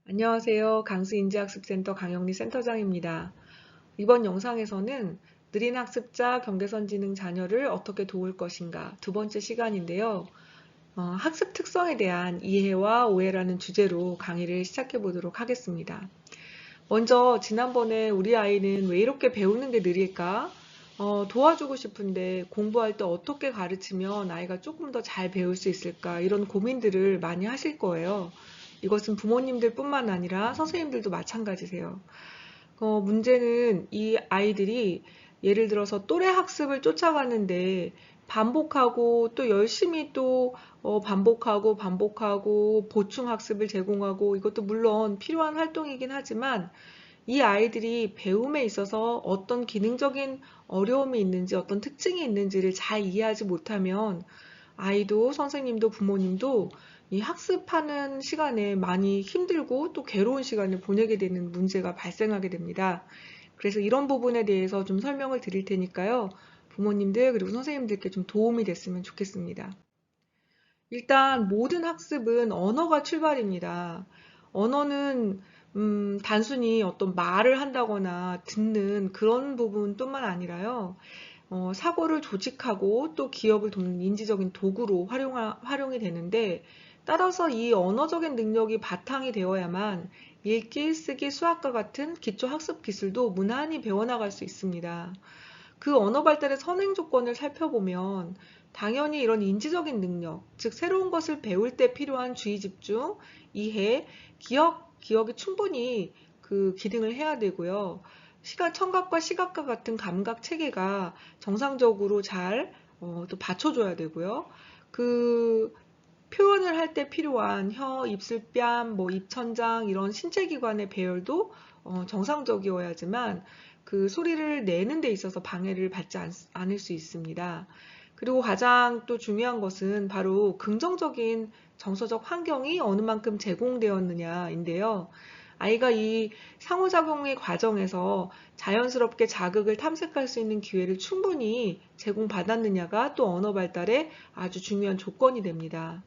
안녕하세요. 강수인지학습센터 강영리 센터장입니다. 이번 영상에서는 느린 학습자 경계선지능 자녀를 어떻게 도울 것인가 두 번째 시간인데요. 학습 특성에 대한 이해와 오해라는 주제로 강의를 시작해 보도록 하겠습니다. 먼저 지난번에 우리 아이는 왜 이렇게 배우는 게 느릴까? 도와주고 싶은데 공부할 때 어떻게 가르치면 아이가 조금 더 잘 배울 수 있을까? 이런 고민들을 많이 하실 거예요. 이것은 부모님들 뿐만 아니라 선생님들도 마찬가지세요. 문제는 이 아이들이 예를 들어서 또래 학습을 쫓아가는데 반복하고 또 열심히 또 반복하고 보충 학습을 제공하고 이것도 물론 필요한 활동이긴 하지만 이 아이들이 배움에 있어서 어떤 기능적인 어려움이 있는지 어떤 특징이 있는지를 잘 이해하지 못하면 아이도 선생님도 부모님도 이 학습하는 시간에 많이 힘들고 또 괴로운 시간을 보내게 되는 문제가 발생하게 됩니다. 그래서 이런 부분에 대해서 좀 설명을 드릴 테니까요. 부모님들 그리고 선생님들께 좀 도움이 됐으면 좋겠습니다. 일단 모든 학습은 언어가 출발입니다. 언어는 단순히 어떤 말을 한다거나 듣는 그런 부분뿐만 아니라요. 사고를 조직하고 또 기억을 돕는 인지적인 도구로 활용이 되는데 따라서 이 언어적인 능력이 바탕이 되어야만 읽기, 쓰기, 수학과 같은 기초 학습 기술도 무난히 배워나갈 수 있습니다. 그 언어 발달의 선행 조건을 살펴보면 당연히 이런 인지적인 능력, 즉 새로운 것을 배울 때 필요한 주의 집중, 이해, 기억이 충분히 그 기능을 해야 되고요. 청각과 시각과 같은 감각 체계가 정상적으로 잘 또 받쳐줘야 되고요. 그 표현을 할 때 필요한 혀, 입술, 뺨, 뭐 입천장 이런 신체 기관의 배열도 정상적이어야지만 그 소리를 내는 데 있어서 방해를 받지 않을 수 있습니다. 그리고 가장 또 중요한 것은 바로 긍정적인 정서적 환경이 어느 만큼 제공되었느냐인데요. 아이가 이 상호작용의 과정에서 자연스럽게 자극을 탐색할 수 있는 기회를 충분히 제공받았느냐가 또 언어 발달에 아주 중요한 조건이 됩니다.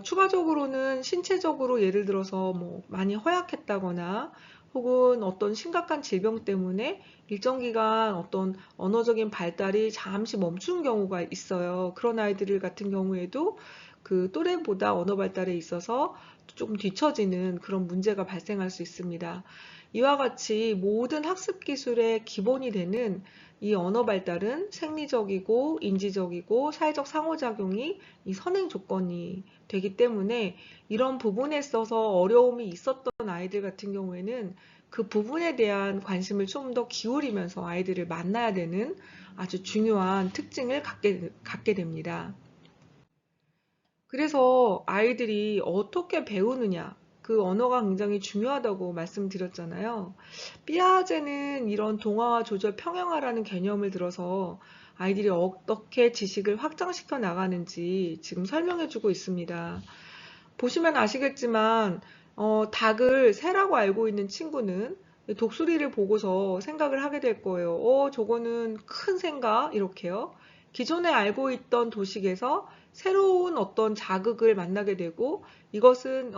추가적으로는 신체적으로 예를 들어서 뭐 많이 허약했다거나 혹은 어떤 심각한 질병 때문에 일정 기간 어떤 언어적인 발달이 잠시 멈춘 경우가 있어요. 그런 아이들 같은 경우에도 그 또래보다 언어 발달에 있어서 조금 뒤처지는 그런 문제가 발생할 수 있습니다. 이와 같이 모든 학습 기술의 기본이 되는 이 언어 발달은 생리적이고 인지적이고 사회적 상호작용이 이 선행 조건이 되기 때문에 이런 부분에 있어서 어려움이 있었던 아이들 같은 경우에는 그 부분에 대한 관심을 좀 더 기울이면서 아이들을 만나야 되는 아주 중요한 특징을 갖게 됩니다. 그래서 아이들이 어떻게 배우느냐, 그 언어가 굉장히 중요하다고 말씀드렸잖아요. 삐아제는 이런 동화와 조절 평형화라는 개념을 들어서 아이들이 어떻게 지식을 확장시켜 나가는지 지금 설명해 주고 있습니다. 보시면 아시겠지만 닭을 새라고 알고 있는 친구는 독수리를 보고서 생각을 하게 될 거예요. 저거는 큰 새인가? 이렇게요. 기존에 알고 있던 도식에서 새로운 어떤 자극을 만나게 되고 이것은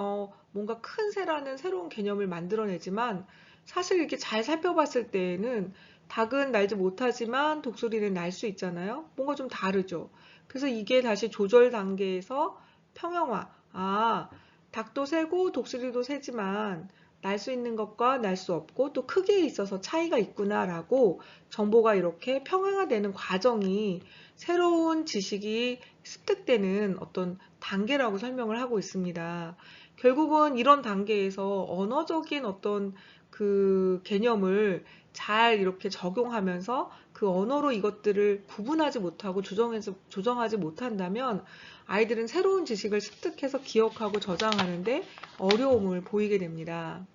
뭔가 큰 새라는 새로운 개념을 만들어내지만 사실 이렇게 잘 살펴봤을 때에는 닭은 날지 못하지만 독수리는 날 수 있잖아요. 뭔가 좀 다르죠. 그래서 이게 다시 조절 단계에서 평형화, 닭도 새고 독수리도 새지만 날 수 있는 것과 날 수 없고 또 크기에 있어서 차이가 있구나라고 정보가 이렇게 평형화되는 과정이 새로운 지식이 습득되는 어떤 단계라고 설명을 하고 있습니다. 결국은 이런 단계에서 언어적인 어떤 그 개념을 잘 이렇게 적용하면서 그 언어로 이것들을 구분하지 못하고 조정하지 못한다면 아이들은 새로운 지식을 습득해서 기억하고 저장하는데 어려움을 보이게 됩니다.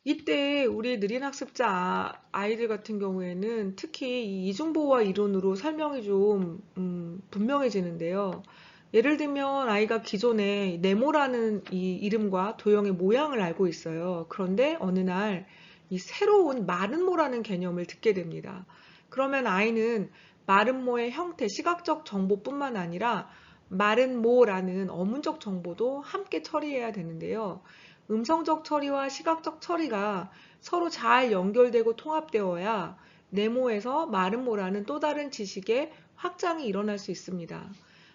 이때 우리 느린 학습자 아이들 같은 경우에는 특히 이 이중보호와 이론으로 설명이 좀 분명해지는데요. 예를 들면 아이가 기존에 네모라는 이 이름과 도형의 모양을 알고 있어요. 그런데 어느 날 이 새로운 마름모라는 개념을 듣게 됩니다. 그러면 아이는 마름모의 형태, 시각적 정보뿐만 아니라 마른 모라는 어문적 정보도 함께 처리해야 되는데요. 음성적 처리와 시각적 처리가 서로 잘 연결되고 통합되어야 네모에서 마른 모라는 또 다른 지식의 확장이 일어날 수 있습니다.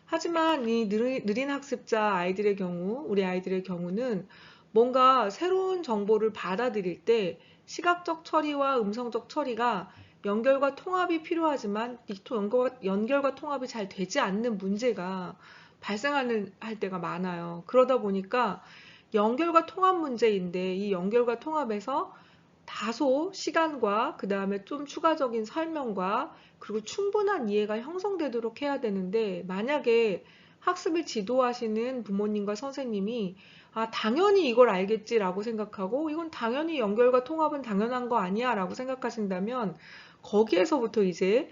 하지만 이 느린 학습자 아이들의 경우, 우리 아이들의 경우는 뭔가 새로운 정보를 받아들일 때 시각적 처리와 음성적 처리가 연결과 통합이 필요하지만 이 연결과 통합이 잘 되지 않는 문제가 발생하는 할 때가 많아요. 그러다 보니까 연결과 통합 문제인데 이 연결과 통합에서 다소 시간과 그 다음에 좀 추가적인 설명과 그리고 충분한 이해가 형성되도록 해야 되는데 만약에 학습을 지도하시는 부모님과 선생님이 당연히 이걸 알겠지라고 생각하고 이건 당연히 연결과 통합은 당연한 거 아니야 라고 생각하신다면 거기에서부터 이제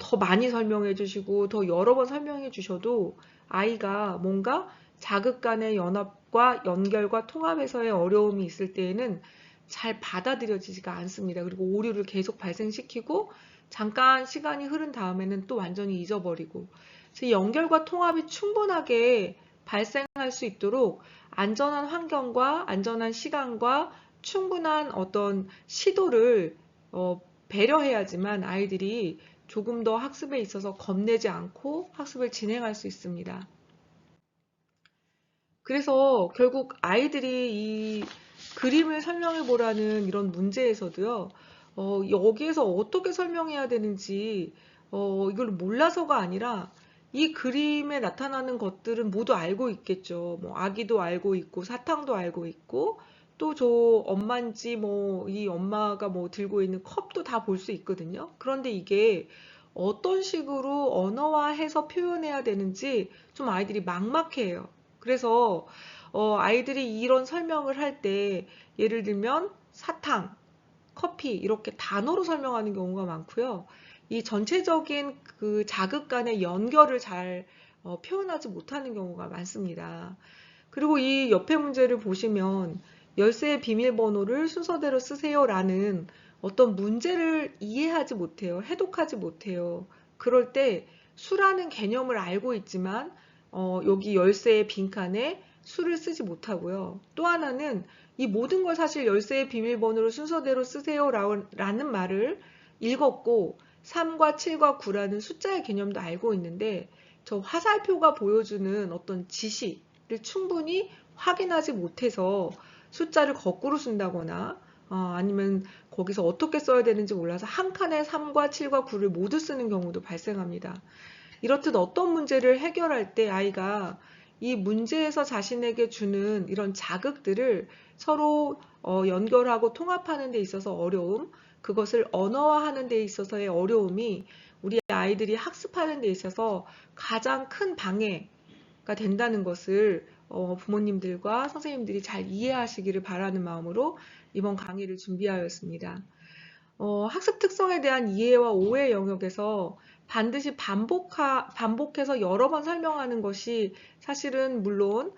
더 많이 설명해 주시고 더 여러 번 설명해 주셔도 아이가 뭔가 자극 간의 연합과 연결과 통합에서의 어려움이 있을 때에는 잘 받아들여지지가 않습니다. 그리고 오류를 계속 발생시키고 잠깐 시간이 흐른 다음에는 또 완전히 잊어버리고 그래서 연결과 통합이 충분하게 발생할 수 있도록 안전한 환경과 안전한 시간과 충분한 어떤 시도를 배려해야지만 아이들이 조금 더 학습에 있어서 겁내지 않고 학습을 진행할 수 있습니다. 그래서 결국 아이들이 이 그림을 설명해 보라는 이런 문제에서도요, 여기에서 어떻게 설명해야 되는지, 이걸 몰라서가 아니라 이 그림에 나타나는 것들은 모두 알고 있겠죠. 뭐, 아기도 알고 있고, 사탕도 알고 있고, 또 저 엄마인지 뭐, 이 엄마가 뭐 들고 있는 컵도 다 볼 수 있거든요. 그런데 이게 어떤 식으로 언어화해서 표현해야 되는지 좀 아이들이 막막해요. 그래서 아이들이 이런 설명을 할 때 예를 들면 사탕, 커피 이렇게 단어로 설명하는 경우가 많고요. 이 전체적인 그 자극 간의 연결을 잘 표현하지 못하는 경우가 많습니다. 그리고 이 옆에 문제를 보시면 열쇠의 비밀번호를 순서대로 쓰세요라는 어떤 문제를 이해하지 못해요. 해독하지 못해요. 그럴 때 수라는 개념을 알고 있지만 여기 열쇠의 빈칸에 수를 쓰지 못하고요. 또 하나는 이 모든 걸 사실 열쇠의 비밀번호를 순서대로 쓰세요라는 말을 읽었고 3과 7과 9라는 숫자의 개념도 알고 있는데 저 화살표가 보여주는 어떤 지시를 충분히 확인하지 못해서 숫자를 거꾸로 쓴다거나 아니면 거기서 어떻게 써야 되는지 몰라서 한 칸에 3과 7과 9를 모두 쓰는 경우도 발생합니다. 이렇듯 어떤 문제를 해결할 때 아이가 이 문제에서 자신에게 주는 이런 자극들을 서로 연결하고 통합하는 데 있어서 어려움, 그것을 언어화하는 데 있어서의 어려움이 우리 아이들이 학습하는 데 있어서 가장 큰 방해가 된다는 것을 부모님들과 선생님들이 잘 이해하시기를 바라는 마음으로 이번 강의를 준비하였습니다. 학습 특성에 대한 이해와 오해 영역에서 반드시 반복해서 여러 번 설명하는 것이 사실은 물론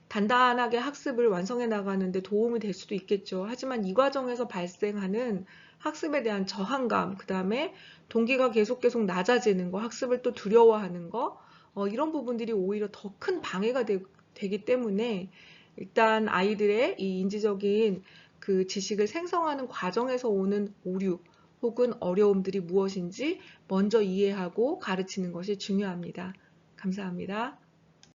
단단하게 학습을 완성해 나가는데 도움이 될 수도 있겠죠. 하지만 이 과정에서 발생하는 학습에 대한 저항감, 그 다음에 동기가 계속 낮아지는 거, 학습을 또 두려워하는 거, 이런 부분들이 오히려 더 큰 방해가 되기 때문에 일단 아이들의 이 인지적인 그 지식을 생성하는 과정에서 오는 오류 혹은 어려움들이 무엇인지 먼저 이해하고 가르치는 것이 중요합니다. 감사합니다.